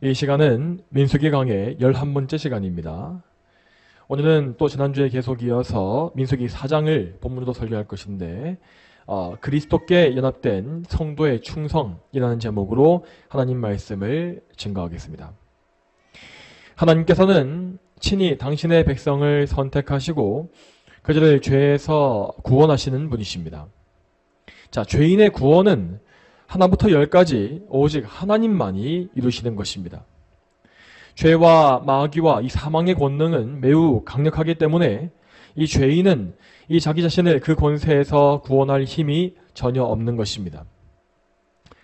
이 시간은 민수기 강의 11번째 시간입니다. 오늘은 또 지난주에 계속 이어서 민수기 4장을 본문으로 설교할 것인데 그리스도께 연합된 성도의 충성이라는 제목으로 하나님 말씀을 증거하겠습니다. 하나님께서는 친히 당신의 백성을 선택하시고 그들을 죄에서 구원하시는 분이십니다. 자, 죄인의 구원은 하나부터 열까지 오직 하나님만이 이루시는 것입니다. 죄와 마귀와 이 사망의 권능은 매우 강력하기 때문에 이 죄인은 이 자기 자신을 그 권세에서 구원할 힘이 전혀 없는 것입니다.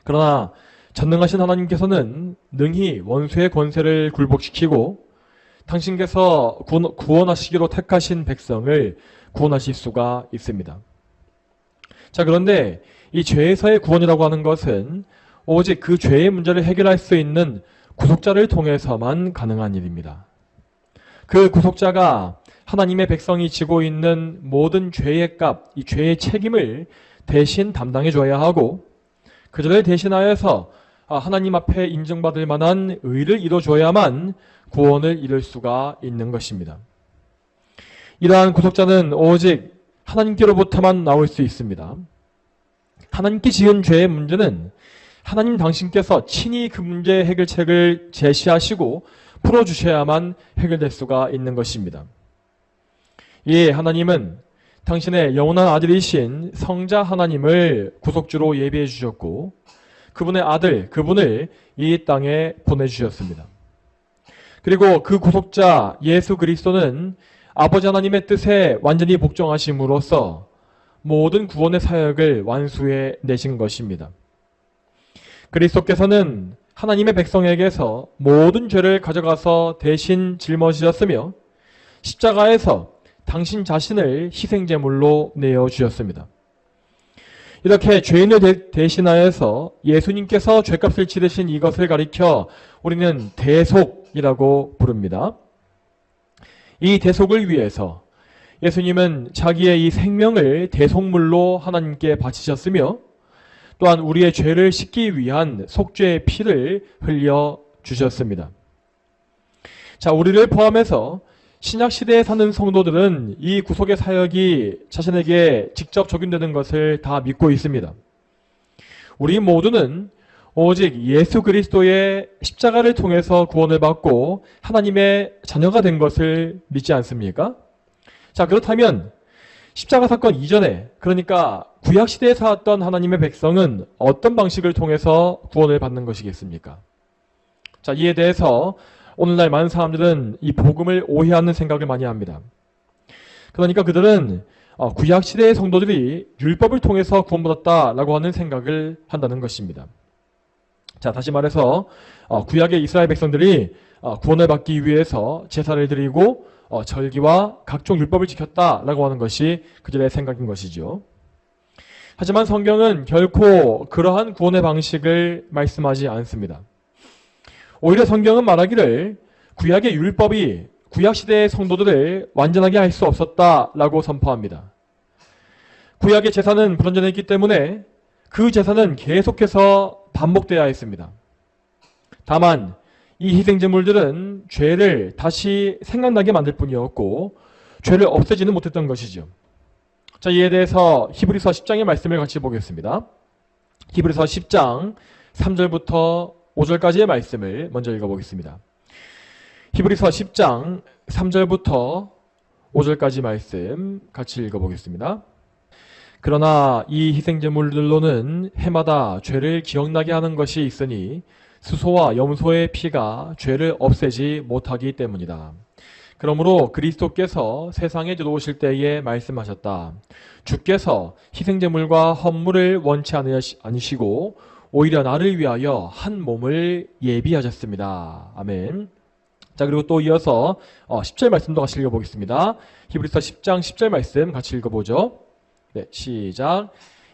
그러나 전능하신 하나님께서는 능히 원수의 권세를 굴복시키고 당신께서 구원하시기로 택하신 백성을 구원하실 수가 있습니다. 자, 그런데 이 죄에서의 구원이라고 하는 것은 오직 그 죄의 문제를 해결할 수 있는 구속자를 통해서만 가능한 일입니다. 그 구속자가 하나님의 백성이 지고 있는 모든 죄의 값, 이 죄의 책임을 대신 담당해 줘야 하고 그들을 대신하여서 하나님 앞에 인정받을 만한 의를 이뤄줘야만 구원을 이룰 수가 있는 것입니다. 이러한 구속자는 오직 하나님께로부터만 나올 수 있습니다. 하나님께 지은 죄의 문제는 하나님 당신께서 친히 그 문제의 해결책을 제시하시고 풀어주셔야만 해결될 수가 있는 것입니다. 예, 하나님은 당신의 영원한 아들이신 성자 하나님을 구속주로 예비해 주셨고 그분의 아들, 그분을 이 땅에 보내주셨습니다. 그리고 그 구속자 예수 그리스도는 아버지 하나님의 뜻에 완전히 복종하심으로써 모든 구원의 사역을 완수해 내신 것입니다. 그리스도께서는 하나님의 백성에게서 모든 죄를 가져가서 대신 짊어지셨으며 십자가에서 당신 자신을 희생제물로 내어주셨습니다. 이렇게 죄인을 대신하여서 예수님께서 죄값을 치르신 이것을 가리켜 우리는 대속이라고 부릅니다. 이 대속을 위해서 예수님은 자기의 이 생명을 대속물로 하나님께 바치셨으며 또한 우리의 죄를 씻기 위한 속죄의 피를 흘려 주셨습니다. 자, 우리를 포함해서 신약시대에 사는 성도들은 이 구속의 사역이 자신에게 직접 적용되는 것을 다 믿고 있습니다. 우리 모두는 오직 예수 그리스도의 십자가를 통해서 구원을 받고 하나님의 자녀가 된 것을 믿지 않습니까? 자, 그렇다면 십자가 사건 이전에, 그러니까 구약시대에 살았던 하나님의 백성은 어떤 방식을 통해서 구원을 받는 것이겠습니까? 자, 이에 대해서 오늘날 많은 사람들은 이 복음을 오해하는 생각을 많이 합니다. 그러니까 그들은 구약시대의 성도들이 율법을 통해서 구원받았다라고 하는 생각을 한다는 것입니다. 자, 다시 말해서 구약의 이스라엘 백성들이 구원을 받기 위해서 제사를 드리고 절기와 각종 율법을 지켰다라고 하는 것이 그들의 생각인 것이죠. 하지만 성경은 결코 그러한 구원의 방식을 말씀하지 않습니다. 오히려 성경은 말하기를 구약의 율법이 구약시대의 성도들을 완전하게 할 수 없었다라고 선포합니다. 구약의 제사는 불완전했기 때문에 그 제사는 계속해서 반복되어야 했습니다. 다만 이 희생제물들은 죄를 다시 생각나게 만들 뿐이었고 죄를 없애지는 못했던 것이죠. 자, 이에 대해서 히브리서 10장의 말씀을 같이 보겠습니다. 히브리서 10장 3절부터 5절까지의 말씀을 먼저 읽어보겠습니다. 히브리서 10장 3절부터 5절까지 말씀 같이 읽어보겠습니다. 그러나 이 희생제물들로는 해마다 죄를 기억나게 하는 것이 있으니 수소와 염소의 피가 죄를 없애지 못하기 때문이다. 그러므로 그리스도께서 세상에 들어오실 때에 말씀하셨다. 주께서 희생제물과 헌물을 원치 않으시고 오히려 나를 위하여 한 몸을 예비하셨습니다. 아멘. 자, 그리고 또 이어서 10절 말씀도 같이 읽어보겠습니다. 히브리서 10장 10절 말씀 같이 읽어보죠. 네, 시작.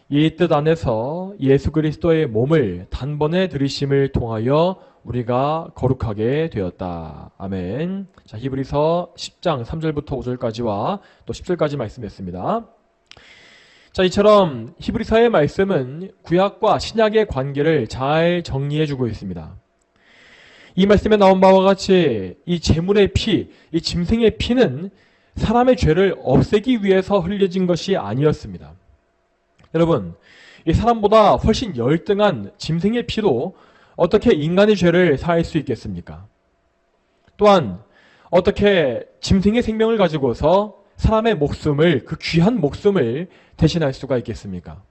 이 뜻 안에서 예수 그리스도의 몸을 단번에 들이심을 통하여 우리가 거룩하게 되었다. 아멘. 자, 히브리서 10장 3절부터 5절까지와 또 10절까지 말씀이었습니다. 자, 이처럼 히브리서의 말씀은 구약과 신약의 관계를 잘 정리해주고 있습니다. 이 말씀에 나온 바와 같이 이 제물의 피, 이 짐승의 피는 사람의 죄를 없애기 위해서 흘려진 것이 아니었습니다. 여러분, 이 사람보다 훨씬 열등한 짐승의 피로 어떻게 인간의 죄를 사할 수 있겠습니까? 또한 어떻게 짐승의 생명을 가지고서 사람의 목숨을, 그 귀한 목숨을 대신할 수가 있겠습니까?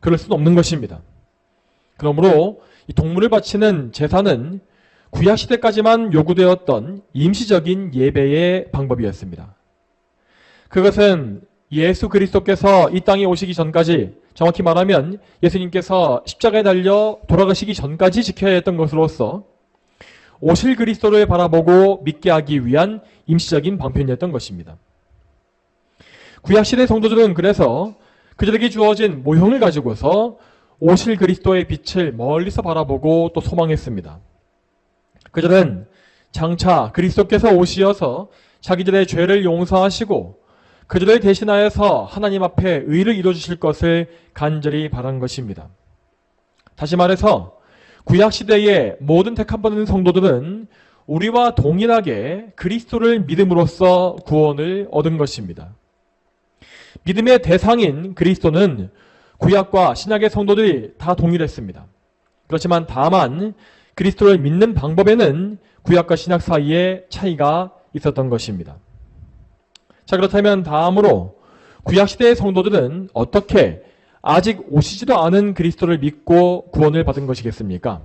그럴 수는 없는 것입니다. 그러므로 이 동물을 바치는 제사는 구약시대까지만 요구되었던 임시적인 예배의 방법이었습니다. 그것은 예수 그리스도께서 이 땅에 오시기 전까지, 정확히 말하면 예수님께서 십자가에 달려 돌아가시기 전까지 지켜야 했던 것으로서 오실 그리스도를 바라보고 믿게 하기 위한 임시적인 방편이었던 것입니다. 구약시대 성도들은 그래서 그들에게 주어진 모형을 가지고서 오실 그리스도의 빛을 멀리서 바라보고 또 소망했습니다. 그들은 장차 그리스도께서 오시어서 자기들의 죄를 용서하시고 그들을 대신하여서 하나님 앞에 의를 이루어주실 것을 간절히 바란 것입니다. 다시 말해서 구약시대의 모든 택함받은 성도들은 우리와 동일하게 그리스도를 믿음으로써 구원을 얻은 것입니다. 믿음의 대상인 그리스도는 구약과 신약의 성도들이 다 동일했습니다. 그렇지만 다만 그리스도를 믿는 방법에는 구약과 신약 사이에 차이가 있었던 것입니다. 자, 그렇다면 다음으로 구약시대의 성도들은 어떻게 아직 오시지도 않은 그리스도를 믿고 구원을 받은 것이겠습니까?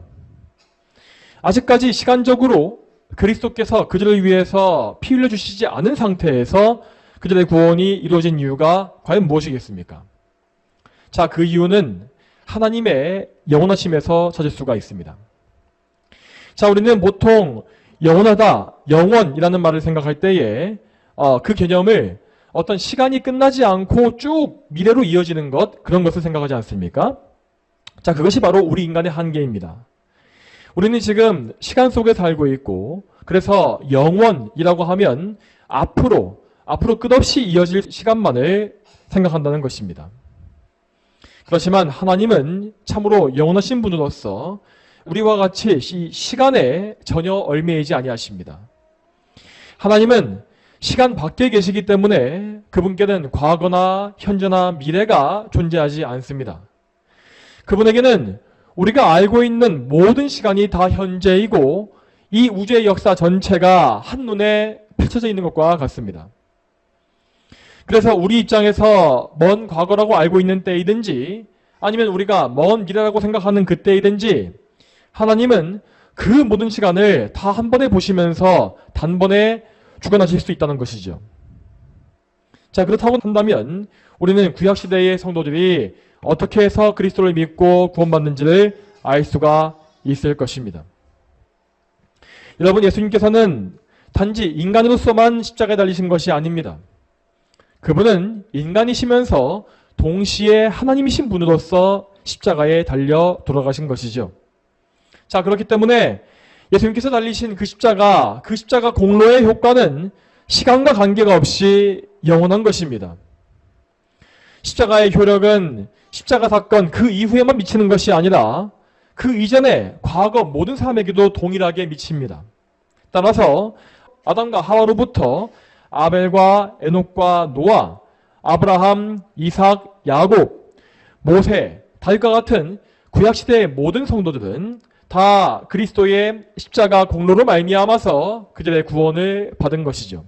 아직까지 시간적으로 그리스도께서 그들을 위해서 피 흘려주시지 않은 상태에서 그들의 구원이 이루어진 이유가 과연 무엇이겠습니까? 자, 그 이유는 하나님의 영원하심에서 찾을 수가 있습니다. 자, 우리는 보통 영원하다, 영원이라는 말을 생각할 때에 그 개념을 어떤 시간이 끝나지 않고 쭉 미래로 이어지는 것, 그런 것을 생각하지 않습니까? 자, 그것이 바로 우리 인간의 한계입니다. 우리는 지금 시간 속에 살고 있고, 그래서 영원이라고 하면 앞으로 끝없이 이어질 시간만을 생각한다는 것입니다. 그렇지만 하나님은 참으로 영원하신 분으로서 우리와 같이 시간에 전혀 얽매이지 아니하십니다. 하나님은 시간 밖에 계시기 때문에 그분께는 과거나 현재나 미래가 존재하지 않습니다. 그분에게는 우리가 알고 있는 모든 시간이 다 현재이고 이 우주의 역사 전체가 한눈에 펼쳐져 있는 것과 같습니다. 그래서 우리 입장에서 먼 과거라고 알고 있는 때이든지 아니면 우리가 먼 미래라고 생각하는 그때이든지 하나님은 그 모든 시간을 다 한 번에 보시면서 단번에 주관하실 수 있다는 것이죠. 자, 그렇다고 한다면 우리는 구약시대의 성도들이 어떻게 해서 그리스도를 믿고 구원받는지를 알 수가 있을 것입니다. 여러분, 예수님께서는 단지 인간으로서만 십자가에 달리신 것이 아닙니다. 그분은 인간이시면서 동시에 하나님이신 분으로서 십자가에 달려 돌아가신 것이죠. 자, 그렇기 때문에 예수님께서 달리신 그 십자가 공로의 효과는 시간과 관계가 없이 영원한 것입니다. 십자가의 효력은 십자가 사건 그 이후에만 미치는 것이 아니라 그 이전에 과거 모든 사람에게도 동일하게 미칩니다. 따라서 아담과 하와로부터 아벨과 에녹과 노아, 아브라함, 이삭, 야곱, 모세, 다윗과 같은 구약시대의 모든 성도들은 다 그리스도의 십자가 공로로 말미암아서 그들의 구원을 받은 것이죠.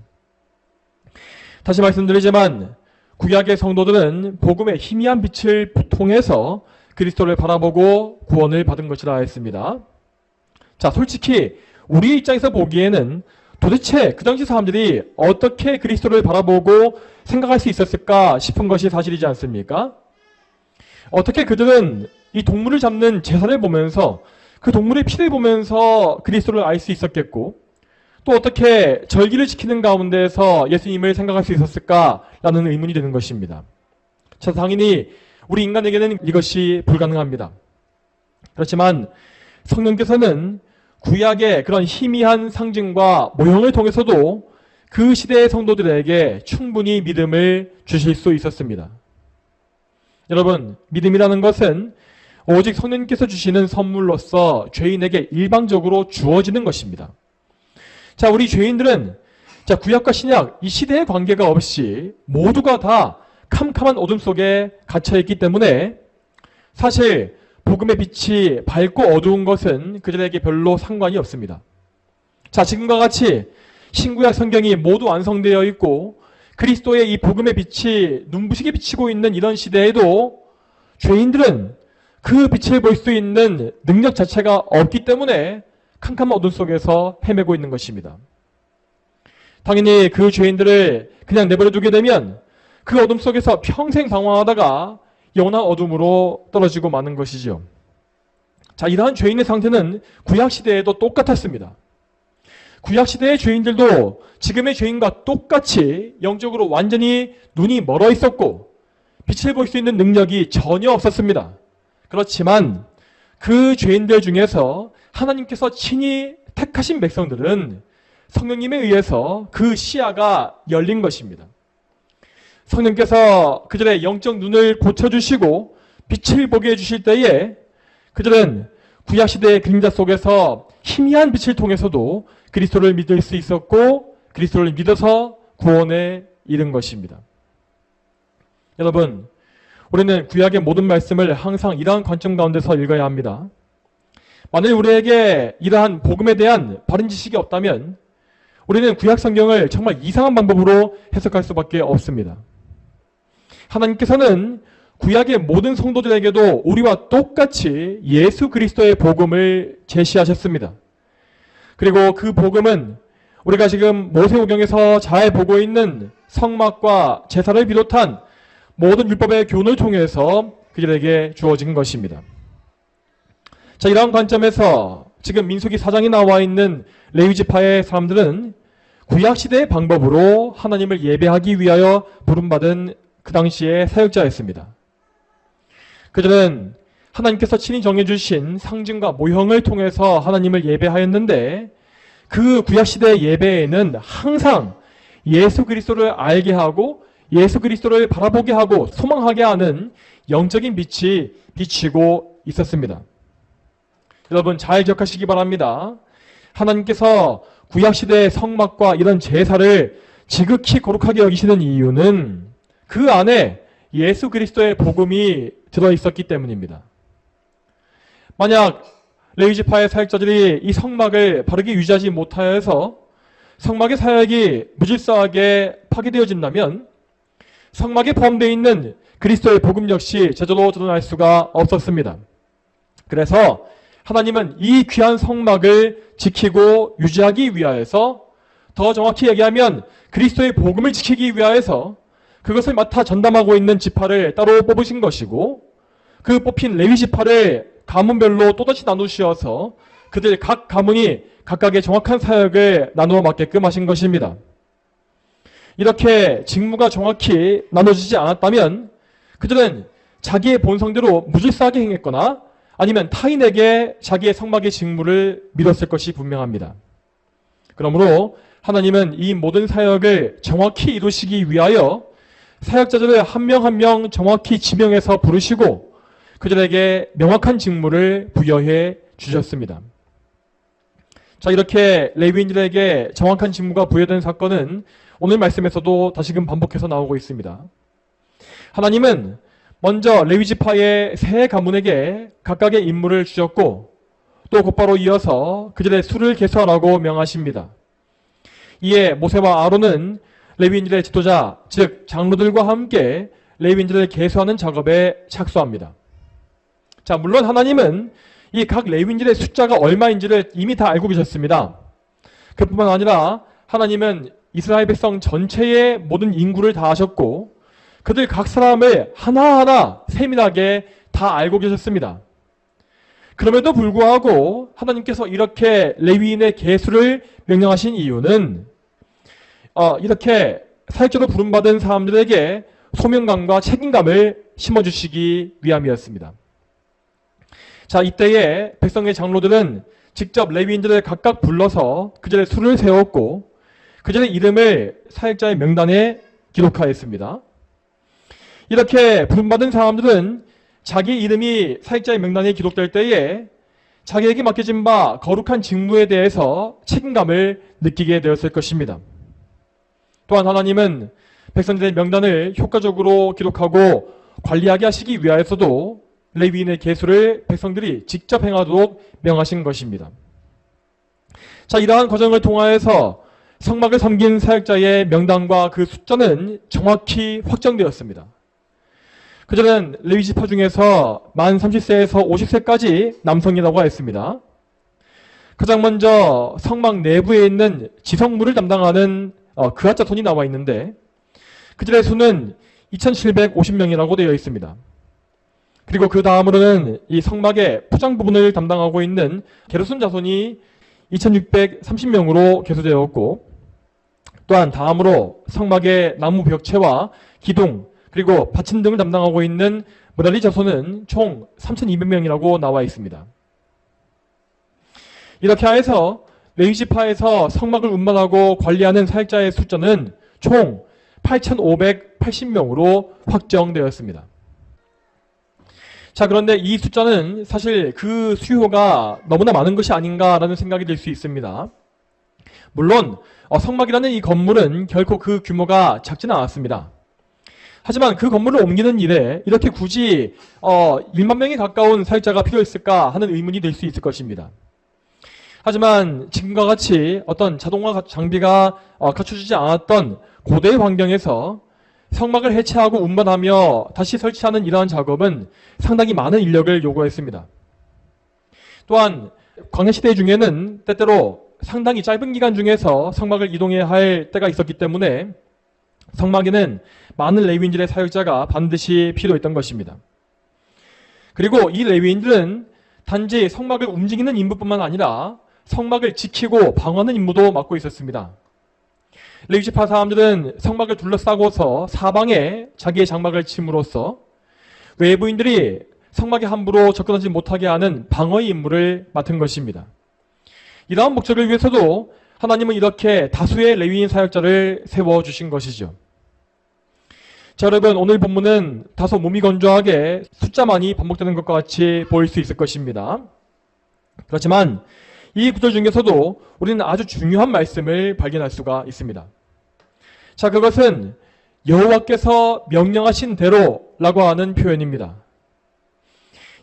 다시 말씀드리지만 구약의 성도들은 복음의 희미한 빛을 통해서 그리스도를 바라보고 구원을 받은 것이라 했습니다. 자, 솔직히 우리의 입장에서 보기에는 도대체 그 당시 사람들이 어떻게 그리스도를 바라보고 생각할 수 있었을까 싶은 것이 사실이지 않습니까? 어떻게 그들은 이 동물을 잡는 제사를 보면서 그 동물의 피를 보면서 그리스도를 알 수 있었겠고 또 어떻게 절기를 지키는 가운데서 예수님을 생각할 수 있었을까라는 의문이 드는 것입니다. 자, 당연히 우리 인간에게는 이것이 불가능합니다. 그렇지만 성령께서는 구약의 그런 희미한 상징과 모형을 통해서도 그 시대의 성도들에게 충분히 믿음을 주실 수 있었습니다. 여러분, 믿음이라는 것은 오직 성령님께서 주시는 선물로서 죄인에게 일방적으로 주어지는 것입니다. 자, 우리 죄인들은 자, 구약과 신약 이 시대의 관계가 없이 모두가 다 캄캄한 어둠 속에 갇혀있기 때문에 사실 복음의 빛이 밝고 어두운 것은 그들에게 별로 상관이 없습니다. 자, 지금과 같이 신구약 성경이 모두 완성되어 있고 그리스도의 이 복음의 빛이 눈부시게 비치고 있는 이런 시대에도 죄인들은 그 빛을 볼 수 있는 능력 자체가 없기 때문에 캄캄한 어둠 속에서 헤매고 있는 것입니다. 당연히 그 죄인들을 그냥 내버려 두게 되면 그 어둠 속에서 평생 방황하다가 영원한 어둠으로 떨어지고 마는 것이죠. 자, 이러한 죄인의 상태는 구약시대에도 똑같았습니다. 구약시대의 죄인들도 지금의 죄인과 똑같이 영적으로 완전히 눈이 멀어 있었고 빛을 볼 수 있는 능력이 전혀 없었습니다. 그렇지만 그 죄인들 중에서 하나님께서 친히 택하신 백성들은 성령님에 의해서 그 시야가 열린 것입니다. 성령께서 그들의 영적 눈을 고쳐주시고 빛을 보게 해주실 때에 그들은 구약시대의 그림자 속에서 희미한 빛을 통해서도 그리스도를 믿을 수 있었고 그리스도를 믿어서 구원에 이른 것입니다. 여러분, 우리는 구약의 모든 말씀을 항상 이러한 관점 가운데서 읽어야 합니다. 만일 우리에게 이러한 복음에 대한 바른 지식이 없다면 우리는 구약 성경을 정말 이상한 방법으로 해석할 수밖에 없습니다. 하나님께서는 구약의 모든 성도들에게도 우리와 똑같이 예수 그리스도의 복음을 제시하셨습니다. 그리고 그 복음은 우리가 지금 모세오경에서 잘 보고 있는 성막과 제사를 비롯한 모든 율법의 교훈을 통해서 그들에게 주어진 것입니다. 자, 이러한 관점에서 지금 민수기 4장에 나와 있는 레위지파의 사람들은 구약시대의 방법으로 하나님을 예배하기 위하여 부름받은 그 당시의 사역자였습니다. 그들은 하나님께서 친히 정해주신 상징과 모형을 통해서 하나님을 예배하였는데 그 구약시대의 예배에는 항상 예수 그리스도를 알게 하고 예수 그리스도를 바라보게 하고 소망하게 하는 영적인 빛이 비치고 있었습니다. 여러분 잘 기억하시기 바랍니다. 하나님께서 구약시대의 성막과 이런 제사를 지극히 거룩하게 여기시는 이유는 그 안에 예수 그리스도의 복음이 들어있었기 때문입니다. 만약 레위지파의 사역자들이 이 성막을 바르게 유지하지 못하여서 성막의 사역이 무질서하게 파괴되어진다면 성막에 포함되어 있는 그리스도의 복음 역시 제대로 드러날 수가 없었습니다. 그래서 하나님은 이 귀한 성막을 지키고 유지하기 위하여서, 더 정확히 얘기하면 그리스도의 복음을 지키기 위하여서 그것을 맡아 전담하고 있는 지파를 따로 뽑으신 것이고, 그 뽑힌 레위 지파를 가문별로 또다시 나누시어서 그들 각 가문이 각각의 정확한 사역을 나누어 맡게끔 하신 것입니다. 이렇게 직무가 정확히 나눠지지 않았다면 그들은 자기의 본성대로 무질서하게 행했거나 아니면 타인에게 자기의 성막의 직무를 미뤘을 것이 분명합니다. 그러므로 하나님은 이 모든 사역을 정확히 이루시기 위하여 사역자들을 한 명 한 명 정확히 지명해서 부르시고 그들에게 명확한 직무를 부여해 주셨습니다. 자, 이렇게 레위인들에게 정확한 직무가 부여된 사건은 오늘 말씀에서도 다시금 반복해서 나오고 있습니다. 하나님은 먼저 레위지파의 세 가문에게 각각의 임무를 주셨고 또 곧바로 이어서 그들의 수를 계수하라고 명하십니다. 이에 모세와 아론은 레위인들의 지도자, 즉 장로들과 함께 레위인들을 계수하는 작업에 착수합니다. 자, 물론 하나님은 이 각 레위인들의 숫자가 얼마인지를 이미 다 알고 계셨습니다. 그뿐만 아니라 하나님은 이스라엘 백성 전체의 모든 인구를 다 아셨고 그들 각 사람을 하나하나 세밀하게 다 알고 계셨습니다. 그럼에도 불구하고 하나님께서 이렇게 레위인의 계수를 명령하신 이유는 이렇게 사역자로 부름받은 사람들에게 소명감과 책임감을 심어주시기 위함이었습니다. 자, 이때에 백성의 장로들은 직접 레위인들을 각각 불러서 그들의 수를 세웠고 그들의 이름을 사역자의 명단에 기록하였습니다. 이렇게 부름받은 사람들은 자기 이름이 사역자의 명단에 기록될 때에 자기에게 맡겨진 바 거룩한 직무에 대해서 책임감을 느끼게 되었을 것입니다. 또한 하나님은 백성들의 명단을 효과적으로 기록하고 관리하게 하시기 위하여서도 레위인의 계수를 백성들이 직접 행하도록 명하신 것입니다. 자, 이러한 과정을 통하여서 성막을 섬긴 사역자의 명단과 그 숫자는 정확히 확정되었습니다. 그전엔 레위 지파 중에서 만 30세에서 50세까지 남성이라고 하였습니다. 가장 먼저 성막 내부에 있는 지성물을 담당하는 그앗 자손이 나와 있는데 그들의 수는 2750명이라고 되어 있습니다. 그리고 그 다음으로는 이 성막의 포장 부분을 담당하고 있는 게르손 자손이 2630명으로 계수되었고, 또한 다음으로 성막의 나무 벽체와 기둥 그리고 받침 등을 담당하고 있는 므라리 자손은 총 3200명이라고 나와 있습니다. 이렇게 해서 레위 지파에서 성막을 운반하고 관리하는 사역자의 숫자는 총 8580명으로 확정되었습니다. 자, 그런데 이 숫자는 사실 그 수요가 너무나 많은 것이 아닌가라는 생각이 들 수 있습니다. 물론 성막이라는 이 건물은 결코 그 규모가 작지는 않았습니다. 하지만 그 건물을 옮기는 일에 이렇게 굳이 1만 명에 가까운 사역자가 필요했을까 하는 의문이 들 수 있을 것입니다. 하지만 지금과 같이 어떤 자동화 장비가 갖춰지지 않았던 고대의 환경에서 성막을 해체하고 운반하며 다시 설치하는 이러한 작업은 상당히 많은 인력을 요구했습니다. 또한 광야시대 중에는 때때로 상당히 짧은 기간 중에서 성막을 이동해야 할 때가 있었기 때문에 성막에는 많은 레위인들의 사역자가 반드시 필요했던 것입니다. 그리고 이 레위인들은 단지 성막을 움직이는 임무뿐만 아니라 성막을 지키고 방어하는 임무도 맡고 있었습니다. 레위 지파 사람들은 성막을 둘러싸고서 사방에 자기의 장막을 침으로써 외부인들이 성막에 함부로 접근하지 못하게 하는 방어의 임무를 맡은 것입니다. 이러한 목적을 위해서도 하나님은 이렇게 다수의 레위인 사역자를 세워주신 것이죠. 자, 여러분, 오늘 본문은 다소 무미건조하게 숫자만이 반복되는 것과 같이 보일 수 있을 것입니다. 그렇지만 이 구절 중에서도 우리는 아주 중요한 말씀을 발견할 수가 있습니다. 자, 그것은 여호와께서 명령하신 대로라고 하는 표현입니다.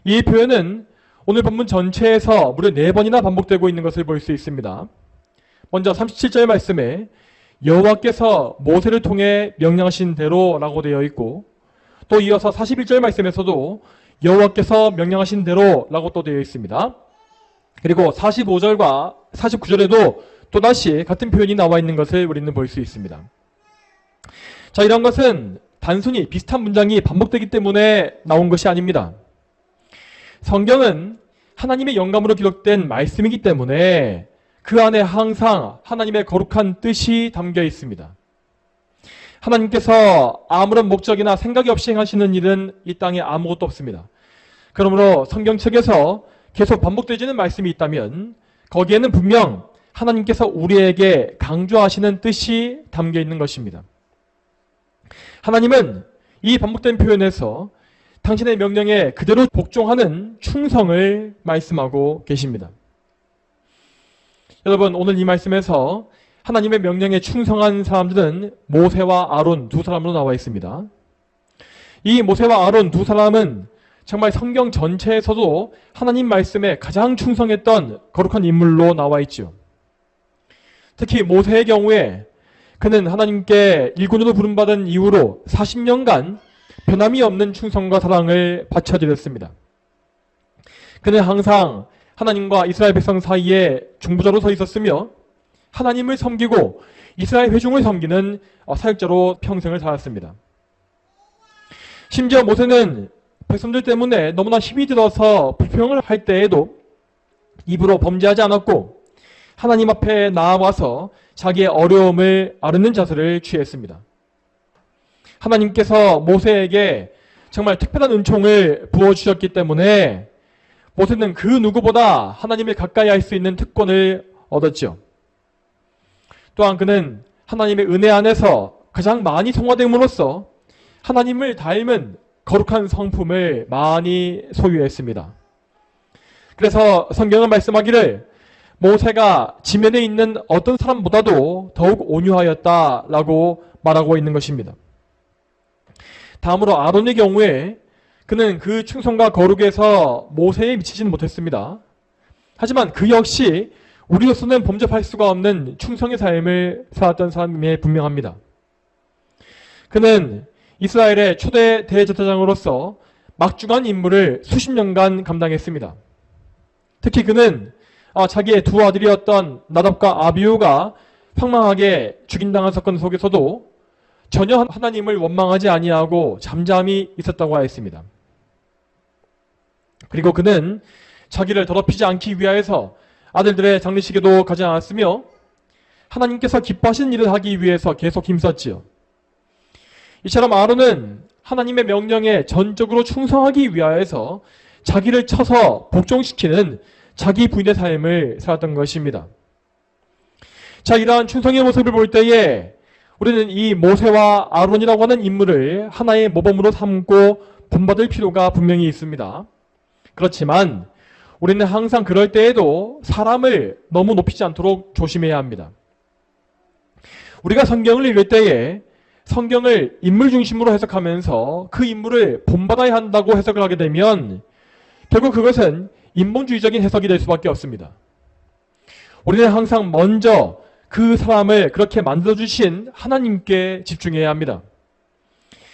이 표현은 오늘 본문 전체에서 무려 4번이나 반복되고 있는 것을 볼 수 있습니다. 먼저 37절 말씀에 여호와께서 모세를 통해 명령하신 대로라고 되어 있고, 또 이어서 41절 말씀에서도 여호와께서 명령하신 대로라고 또 되어 있습니다. 그리고 45절과 49절에도 또다시 같은 표현이 나와 있는 것을 우리는 볼 수 있습니다. 자, 이런 것은 단순히 비슷한 문장이 반복되기 때문에 나온 것이 아닙니다. 성경은 하나님의 영감으로 기록된 말씀이기 때문에 그 안에 항상 하나님의 거룩한 뜻이 담겨 있습니다. 하나님께서 아무런 목적이나 생각이 없이 행하시는 일은 이 땅에 아무것도 없습니다. 그러므로 성경책에서 계속 반복되지는 말씀이 있다면 거기에는 분명 하나님께서 우리에게 강조하시는 뜻이 담겨 있는 것입니다. 하나님은 이 반복된 표현에서 당신의 명령에 그대로 복종하는 충성을 말씀하고 계십니다. 여러분, 오늘 이 말씀에서 하나님의 명령에 충성한 사람들은 모세와 아론 두 사람으로 나와 있습니다. 이 모세와 아론 두 사람은 정말 성경 전체에서도 하나님 말씀에 가장 충성했던 거룩한 인물로 나와 있죠. 특히 모세의 경우에 그는 하나님께 일꾼으로 부름받은 이후로 40년간 변함이 없는 충성과 사랑을 바쳐드렸습니다. 그는 항상 하나님과 이스라엘 백성 사이에 중보자로 서 있었으며 하나님을 섬기고 이스라엘 회중을 섬기는 사역자로 평생을 살았습니다. 심지어 모세는 백성들 때문에 너무나 힘이 들어서 불평을 할 때에도 입으로 범죄하지 않았고 하나님 앞에 나아와서 자기의 어려움을 아르는 자세를 취했습니다. 하나님께서 모세에게 정말 특별한 은총을 부어주셨기 때문에 모세는 그 누구보다 하나님을 가까이 할 수 있는 특권을 얻었죠. 또한 그는 하나님의 은혜 안에서 가장 많이 성화됨으로써 하나님을 닮은 거룩한 성품을 많이 소유했습니다. 그래서 성경은 말씀하기를 모세가 지면에 있는 어떤 사람보다도 더욱 온유하였다라고 말하고 있는 것입니다. 다음으로 아론의 경우에 그는 그 충성과 거룩에서 모세에 미치지는 못했습니다. 하지만 그 역시 우리로서는 범접할 수가 없는 충성의 삶을 살았던 사람임에 분명합니다. 그는 이스라엘의 초대 대제사장으로서 막중한 임무를 수십 년간 감당했습니다. 특히 그는 자기의 두 아들이었던 나답과 아비후가 황망하게 죽임당한 사건 속에서도 전혀 하나님을 원망하지 아니하고 잠잠히 있었다고 하였습니다. 그리고 그는 자기를 더럽히지 않기 위하여서 아들들의 장례식에도 가지 않았으며 하나님께서 기뻐하시는 일을 하기 위해서 계속 힘썼지요. 이처럼 아론은 하나님의 명령에 전적으로 충성하기 위하여서 자기를 쳐서 복종시키는 자기 부인의 삶을 살았던 것입니다. 자, 이러한 충성의 모습을 볼 때에 우리는 이 모세와 아론이라고 하는 인물을 하나의 모범으로 삼고 본받을 필요가 분명히 있습니다. 그렇지만 우리는 항상 그럴 때에도 사람을 너무 높이지 않도록 조심해야 합니다. 우리가 성경을 읽을 때에 성경을 인물 중심으로 해석하면서 그 인물을 본받아야 한다고 해석을 하게 되면 결국 그것은 인본주의적인 해석이 될 수밖에 없습니다. 우리는 항상 먼저 그 사람을 그렇게 만들어주신 하나님께 집중해야 합니다.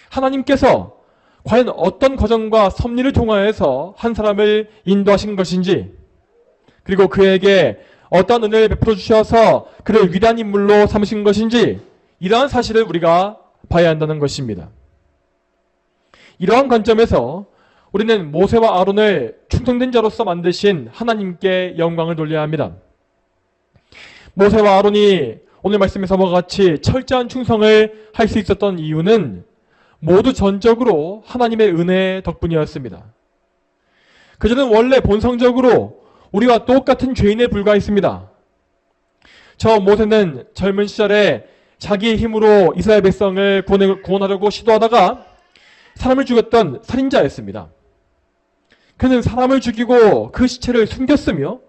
하나님께서 과연 어떤 과정과 섭리를 통하여서 한 사람을 인도하신 것인지, 그리고 그에게 어떤 은혜를 베풀어 주셔서 그를 위대한 인물로 삼으신 것인지, 이러한 사실을 우리가 봐야 한다는 것입니다. 이러한 관점에서 우리는 모세와 아론을 충성된 자로서 만드신 하나님께 영광을 돌려야 합니다. 모세와 아론이 오늘 말씀에서 와 같이 철저한 충성을 할 수 있었던 이유는 모두 전적으로 하나님의 은혜 덕분이었습니다. 그들은 원래 본성적으로 우리와 똑같은 죄인에 불과했습니다. 저 모세는 젊은 시절에 자기의 힘으로 이스라엘 백성을 구원하려고 시도하다가 사람을 죽였던 살인자였습니다. 그는 사람을 죽이고 그 시체를 숨겼으며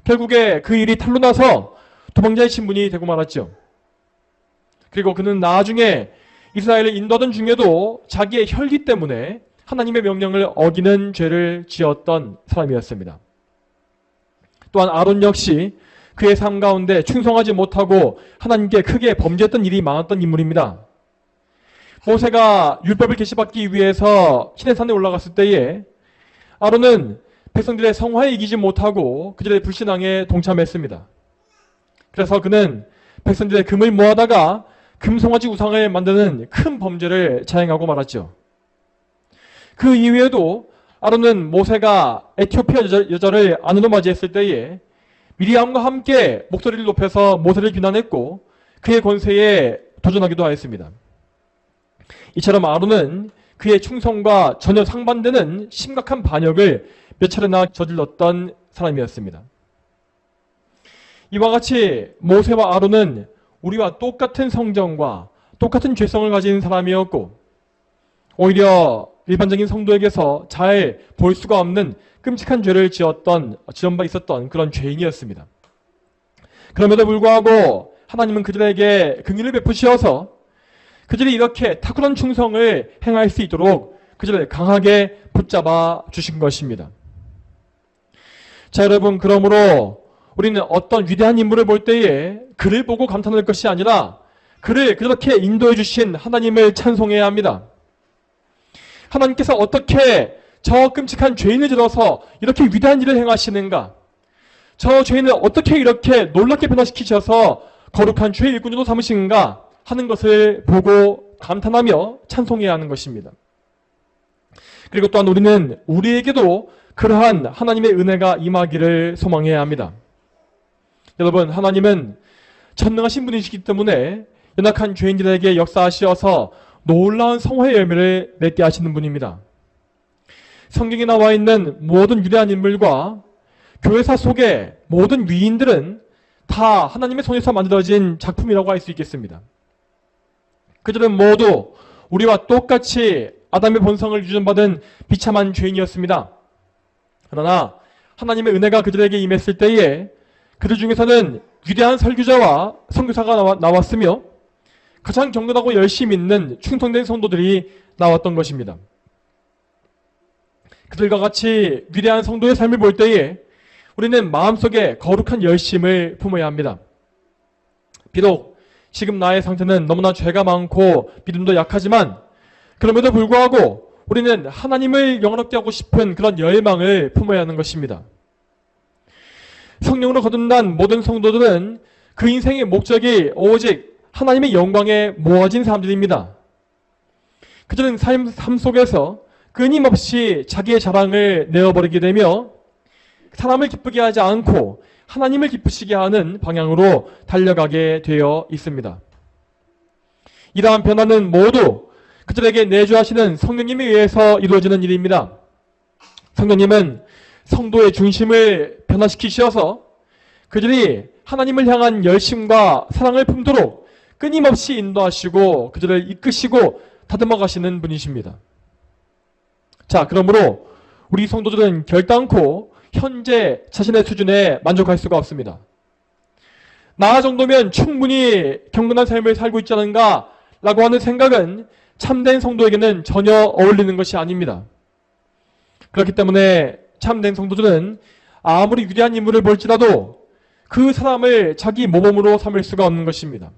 결국에 그 일이 탄로나서 도망자의 신분이 되고 말았죠. 그리고 그는 나중에 이스라엘을 인도하던 중에도 자기의 혈기 때문에 하나님의 명령을 어기는 죄를 지었던 사람이었습니다. 또한 아론 역시 그의 삶 가운데 충성하지 못하고 하나님께 크게 범죄했던 일이 많았던 인물입니다. 모세가 율법을 계시받기 위해서 시내산에 올라갔을 때에 아론은 백성들의 성화에 이기지 못하고 그들의 불신앙에 동참했습니다. 그래서 그는 백성들의 금을 모아다가 금송아지 우상을 만드는 큰 범죄를 자행하고 말았죠. 그 이후에도 아론은 모세가 에티오피아 여자를 아내로 맞이했을 때에 미리암과 함께 목소리를 높여서 모세를 비난했고 그의 권세에 도전하기도 하였습니다. 이처럼 아론은 그의 충성과 전혀 상반되는 심각한 반역을 몇 차례나 저질렀던 사람이었습니다. 이와 같이 모세와 아론은 우리와 똑같은 성정과 똑같은 죄성을 가진 사람이었고 오히려 일반적인 성도에게서 잘 볼 수가 없는 끔찍한 죄를 지은 바 있었던 그런 죄인이었습니다. 그럼에도 불구하고 하나님은 그들에게 긍휼을 베푸시어서 그들이 이렇게 탁월한 충성을 행할 수 있도록 그들을 강하게 붙잡아 주신 것입니다. 자, 여러분, 그러므로 우리는 어떤 위대한 인물을 볼 때에 그를 보고 감탄할 것이 아니라 그를 그렇게 인도해 주신 하나님을 찬송해야 합니다. 하나님께서 어떻게 저 끔찍한 죄인을 들어서 이렇게 위대한 일을 행하시는가? 저 죄인을 어떻게 이렇게 놀랍게 변화시키셔서 거룩한 죄의 일꾼으로 삼으시는가 하는 것을 보고 감탄하며 찬송해야 하는 것입니다. 그리고 또한 우리는 우리에게도 그러한 하나님의 은혜가 임하기를 소망해야 합니다. 여러분, 하나님은 전능하신 분이시기 때문에 연약한 죄인들에게 역사하시어서 놀라운 성화의 열매를 맺게 하시는 분입니다. 성경에 나와 있는 모든 위대한 인물과 교회사 속의 모든 위인들은 다 하나님의 손에서 만들어진 작품이라고 할 수 있겠습니다. 그들은 모두 우리와 똑같이 아담의 본성을 유전받은 비참한 죄인이었습니다. 그러나 하나님의 은혜가 그들에게 임했을 때에 그들 중에서는 위대한 설교자와 선교사가 나왔으며 가장 경건하고 열심히 있는 충성된 성도들이 나왔던 것입니다. 그들과 같이 위대한 성도의 삶을 볼 때에 우리는 마음속에 거룩한 열심을 품어야 합니다. 비록 지금 나의 상태는 너무나 죄가 많고 믿음도 약하지만 그럼에도 불구하고 우리는 하나님을 영원롭게 하고 싶은 그런 열망을 품어야 하는 것입니다. 성령으로 거듭난 모든 성도들은 그 인생의 목적이 오직 하나님의 영광에 모아진 사람들입니다. 그들은 삶 속에서 끊임없이 자기의 자랑을 내어버리게 되며 사람을 기쁘게 하지 않고 하나님을 기쁘시게 하는 방향으로 달려가게 되어 있습니다. 이러한 변화는 모두 그들에게 내주하시는 성령님에 의해서 이루어지는 일입니다. 성령님은 성도의 중심을 변화시키셔서 그들이 하나님을 향한 열심과 사랑을 품도록 끊임없이 인도하시고 그들을 이끄시고 다듬어 가시는 분이십니다. 자, 그러므로 우리 성도들은 결단코 현재 자신의 수준에 만족할 수가 없습니다. 나 정도면 충분히 경건한 삶을 살고 있지 않은가 라고 하는 생각은 참된 성도에게는 전혀 어울리는 것이 아닙니다. 그렇기 때문에 참된 성도들은 아무리 위대한 인물을 볼지라도 그 사람을 자기 모범으로 삼을 수가 없는 것입니다.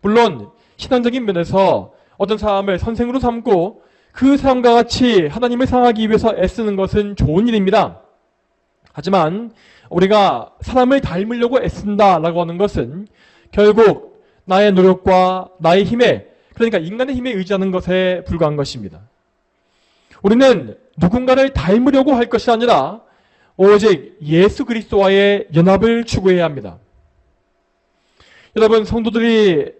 물론 신앙적인 면에서 어떤 사람을 선생으로 삼고 그 사람과 같이 하나님을 사랑하기 위해서 애쓰는 것은 좋은 일입니다. 하지만 우리가 사람을 닮으려고 애쓴다라고 하는 것은 결국 나의 노력과 나의 힘에, 그러니까 인간의 힘에 의지하는 것에 불과한 것입니다. 우리는 누군가를 닮으려고 할 것이 아니라 오직 예수 그리스도와의 연합을 추구해야 합니다. 여러분, 성도들이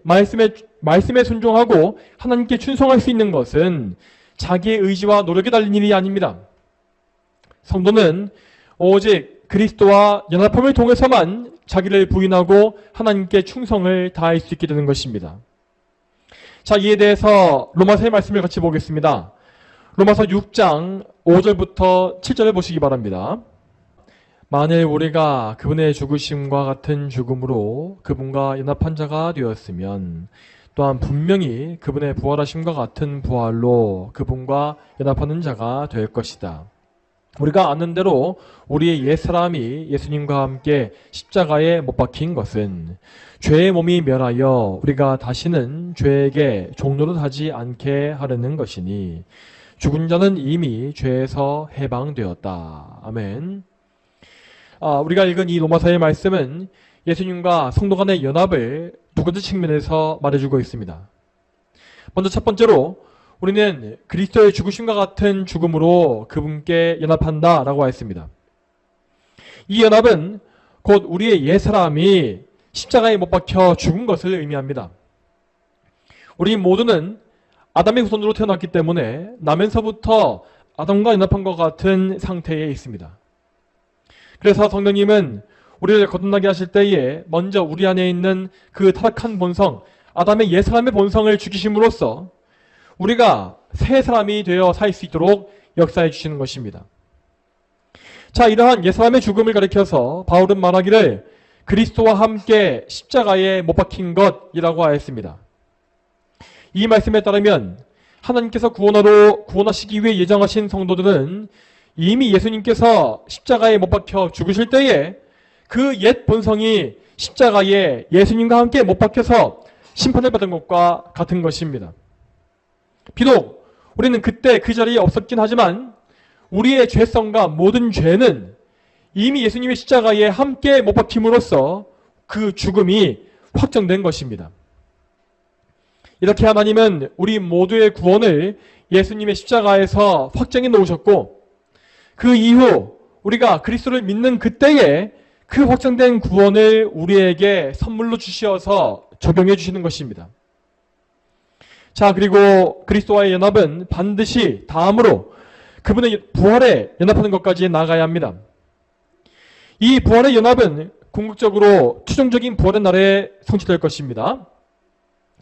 말씀에 순종하고 하나님께 충성할 수 있는 것은 자기의 의지와 노력에 달린 일이 아닙니다. 성도는 오직 그리스도와 연합함을 통해서만 자기를 부인하고 하나님께 충성을 다할 수 있게 되는 것입니다. 자, 이에 대해서 로마서의 말씀을 같이 보겠습니다. 로마서 6장 5절부터 7절을 보시기 바랍니다. 만일 우리가 그분의 죽으심과 같은 죽음으로 그분과 연합한 자가 되었으면 또한 분명히 그분의 부활하심과 같은 부활로 그분과 연합하는 자가 될 것이다. 우리가 아는 대로 우리의 옛사람이 예수님과 함께 십자가에 못 박힌 것은 죄의 몸이 멸하여 우리가 다시는 죄에게 종노릇하지 않게 하려는 것이니 죽은 자는 이미 죄에서 해방되었다. 아멘. 우리가 읽은 이 로마서의 말씀은 예수님과 성도 간의 연합을 두 가지 측면에서 말해주고 있습니다. 먼저 첫 번째로 우리는 그리스도의 죽으심과 같은 죽음으로 그분께 연합한다라고 했습니다. 이 연합은 곧 우리의 옛사람이 십자가에 못 박혀 죽은 것을 의미합니다. 우리 모두는 아담의 후손으로 태어났기 때문에 나면서부터 아담과 연합한 것 같은 상태에 있습니다. 그래서 성령님은 우리를 거듭나게 하실 때에 먼저 우리 안에 있는 그 타락한 본성, 아담의 옛사람의 본성을 죽이심으로써 우리가 새 사람이 되어 살 수 있도록 역사해 주시는 것입니다. 자, 이러한 옛사람의 죽음을 가리켜서 바울은 말하기를 그리스도와 함께 십자가에 못 박힌 것이라고 하였습니다. 이 말씀에 따르면 하나님께서 구원하시기 위해 예정하신 성도들은 이미 예수님께서 십자가에 못 박혀 죽으실 때에 그 옛 본성이 십자가에 예수님과 함께 못 박혀서 심판을 받은 것과 같은 것입니다. 비록 우리는 그때 그 자리에 없었긴 하지만 우리의 죄성과 모든 죄는 이미 예수님의 십자가에 함께 못 박힘으로써 그 죽음이 확정된 것입니다. 이렇게 하나님은 우리 모두의 구원을 예수님의 십자가에서 확정해 놓으셨고 그 이후 우리가 그리스도를 믿는 그때에 그 확정된 구원을 우리에게 선물로 주시어서 적용해 주시는 것입니다. 자, 그리고 그리스도와의 연합은 반드시 다음으로 그분의 부활에 연합하는 것까지 나아가야 합니다. 이 부활의 연합은 궁극적으로 최종적인 부활의 날에 성취될 것입니다.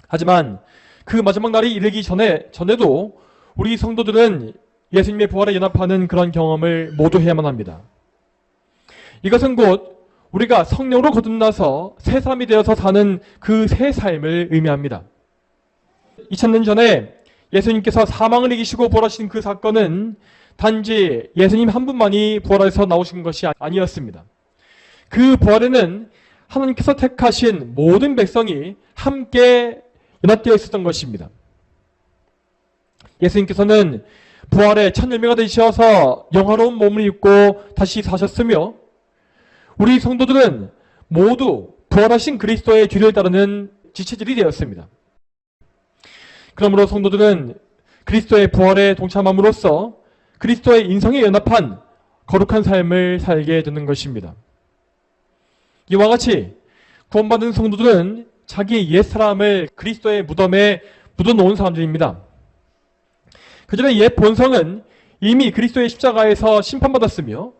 하지만 그 마지막 날이 이르기 전에도 우리 성도들은 예수님의 부활에 연합하는 그런 경험을 모두 해야만 합니다. 이것은 곧 우리가 성령으로 거듭나서 새 사람이 되어서 사는 그 새 삶을 의미합니다. 2000년 전에 예수님께서 사망을 이기시고 부활하신 그 사건은 단지 예수님 한 분만이 부활해서 나오신 것이 아니었습니다. 그 부활에는 하나님께서 택하신 모든 백성이 함께 연합되어 있었던 것입니다. 예수님께서는 부활의 첫 열매가 되셔서 영화로운 몸을 입고 다시 사셨으며 우리 성도들은 모두 부활하신 그리스도의 뒤를 따르는 지체들이 되었습니다. 그러므로 성도들은 그리스도의 부활에 동참함으로써 그리스도의 인성에 연합한 거룩한 삶을 살게 되는 것입니다. 이와 같이 구원받은 성도들은 자기 옛사람을 그리스도의 무덤에 묻어놓은 사람들입니다. 그들의 옛 본성은 이미 그리스도의 십자가에서 심판받았으며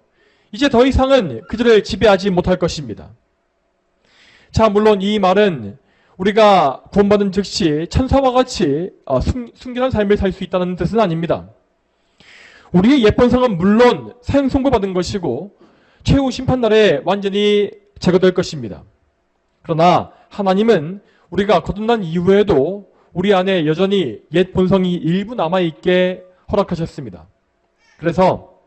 이제 더 이상은 그들을 지배하지 못할 것입니다. 자, 물론 이 말은 우리가 구원받은 즉시 천사와 같이 순결한 삶을 살 수 있다는 뜻은 아닙니다. 우리의 옛 본성은 물론 사형 선고받은 것이고 최후 심판날에 완전히 제거될 것입니다. 그러나 하나님은 우리가 거듭난 이후에도 우리 안에 여전히 옛 본성이 일부 남아있게 허락하셨습니다. 그래서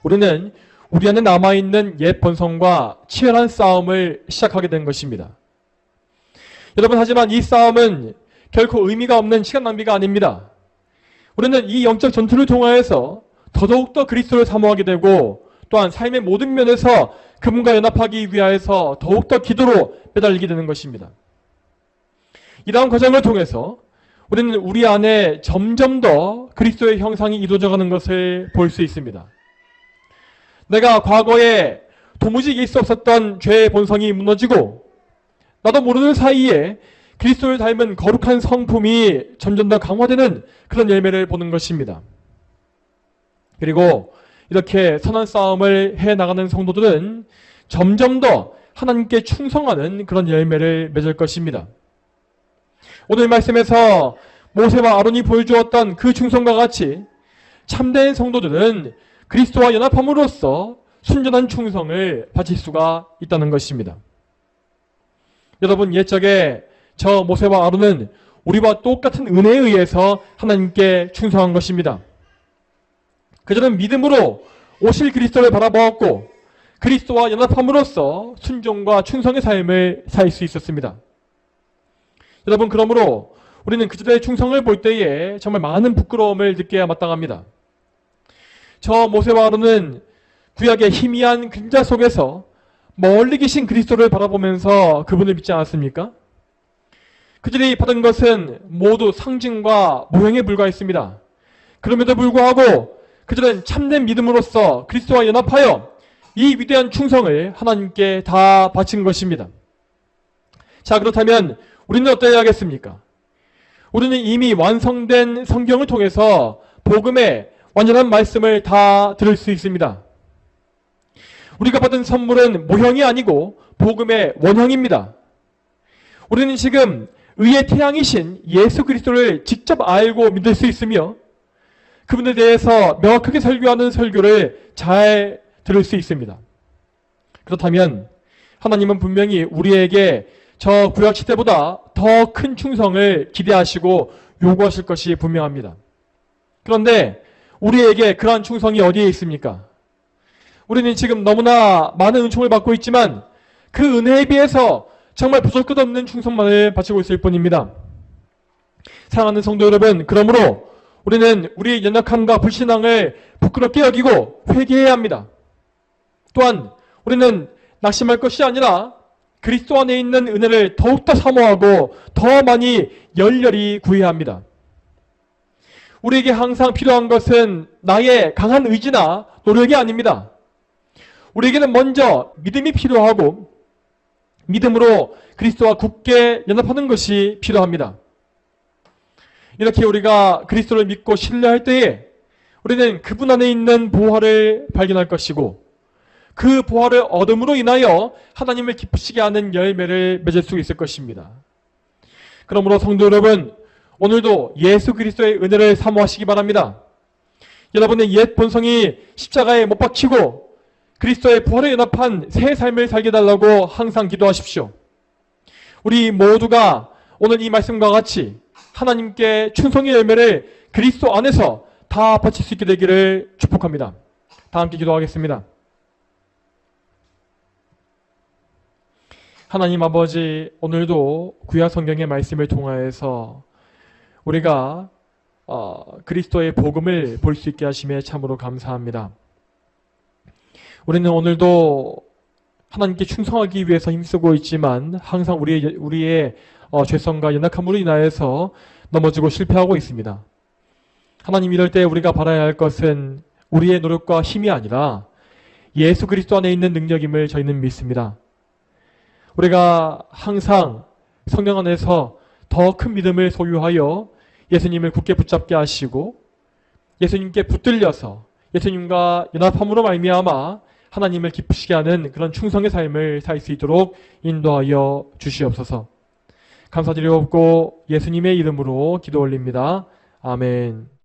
우리는 우리 안에 남아있는 옛 본성과 치열한 싸움을 시작하게 된 것입니다. 여러분, 하지만 이 싸움은 결코 의미가 없는 시간 낭비가 아닙니다. 우리는 이 영적 전투를 통하여서 더더욱더 그리스도를 사모하게 되고 또한 삶의 모든 면에서 그분과 연합하기 위하여서 더욱더 기도로 매달리게 되는 것입니다. 이러한 과정을 통해서 우리는 우리 안에 점점 더 그리스도의 형상이 이루어져가는 것을 볼 수 있습니다. 내가 과거에 도무지 이길 수 없었던 죄의 본성이 무너지고 나도 모르는 사이에 그리스도를 닮은 거룩한 성품이 점점 더 강화되는 그런 열매를 보는 것입니다. 그리고 이렇게 선한 싸움을 해나가는 성도들은 점점 더 하나님께 충성하는 그런 열매를 맺을 것입니다. 오늘 말씀에서 모세와 아론이 보여주었던 그 충성과 같이 참된 성도들은 그리스도와 연합함으로써 순전한 충성을 바칠 수가 있다는 것입니다. 여러분, 옛적에 저 모세와 아론은 우리와 똑같은 은혜에 의해서 하나님께 충성한 것입니다. 그들은 믿음으로 오실 그리스도를 바라보았고 그리스도와 연합함으로써 순종과 충성의 삶을 살 수 있었습니다. 여러분, 그러므로 우리는 그들의 충성을 볼 때에 정말 많은 부끄러움을 느껴야 마땅합니다. 저 모세와 아론은 구약의 희미한 그림자 속에서 멀리 계신 그리스도를 바라보면서 그분을 믿지 않았습니까? 그들이 받은 것은 모두 상징과 모형에 불과했습니다. 그럼에도 불구하고 그들은 참된 믿음으로써 그리스도와 연합하여 이 위대한 충성을 하나님께 다 바친 것입니다. 자, 그렇다면 우리는 어떠해야 하겠습니까? 우리는 이미 완성된 성경을 통해서 복음의 완전한 말씀을 다 들을 수 있습니다. 우리가 받은 선물은 모형이 아니고 복음의 원형입니다. 우리는 지금 의의 태양이신 예수 그리스도를 직접 알고 믿을 수 있으며 그분에 대해서 명확하게 설교하는 설교를 잘 들을 수 있습니다. 그렇다면 하나님은 분명히 우리에게 저 구약시대보다 더 큰 충성을 기대하시고 요구하실 것이 분명합니다. 그런데 우리에게 그러한 충성이 어디에 있습니까? 우리는 지금 너무나 많은 은총을 받고 있지만 그 은혜에 비해서 정말 부족끝없는 충성만을 바치고 있을 뿐입니다. 사랑하는 성도 여러분, 그러므로 우리는 우리의 연약함과 불신앙을 부끄럽게 여기고 회개해야 합니다. 또한 우리는 낙심할 것이 아니라 그리스도 안에 있는 은혜를 더욱더 사모하고 더 많이 열렬히 구해야 합니다. 우리에게 항상 필요한 것은 나의 강한 의지나 노력이 아닙니다. 우리에게는 먼저 믿음이 필요하고 믿음으로 그리스도와 굳게 연합하는 것이 필요합니다. 이렇게 우리가 그리스도를 믿고 신뢰할 때에 우리는 그분 안에 있는 보화를 발견할 것이고 그 보화를 얻음으로 인하여 하나님을 기쁘시게 하는 열매를 맺을 수 있을 것입니다. 그러므로 성도 여러분, 오늘도 예수 그리스도의 은혜를 사모하시기 바랍니다. 여러분의 옛 본성이 십자가에 못 박히고 그리스도의 부활에 연합한 새 삶을 살게 달라고 항상 기도하십시오. 우리 모두가 오늘 이 말씀과 같이 하나님께 충성의 열매를 그리스도 안에서 다 바칠 수 있게 되기를 축복합니다. 다 함께 기도하겠습니다. 하나님 아버지, 오늘도 구약 성경의 말씀을 통하여서 우리가 그리스도의 복음을 볼 수 있게 하심에 참으로 감사합니다. 우리는 오늘도 하나님께 충성하기 위해서 힘쓰고 있지만 항상 우리의 죄성과 연약함으로 인하여서 넘어지고 실패하고 있습니다. 하나님, 이럴 때 우리가 바라야 할 것은 우리의 노력과 힘이 아니라 예수 그리스도 안에 있는 능력임을 저희는 믿습니다. 우리가 항상 성령 안에서 더 큰 믿음을 소유하여 예수님을 굳게 붙잡게 하시고 예수님께 붙들려서 예수님과 연합함으로 말미암아 하나님을 기쁘시게 하는 그런 충성의 삶을 살 수 있도록 인도하여 주시옵소서. 감사드리옵고 예수님의 이름으로 기도 올립니다. 아멘.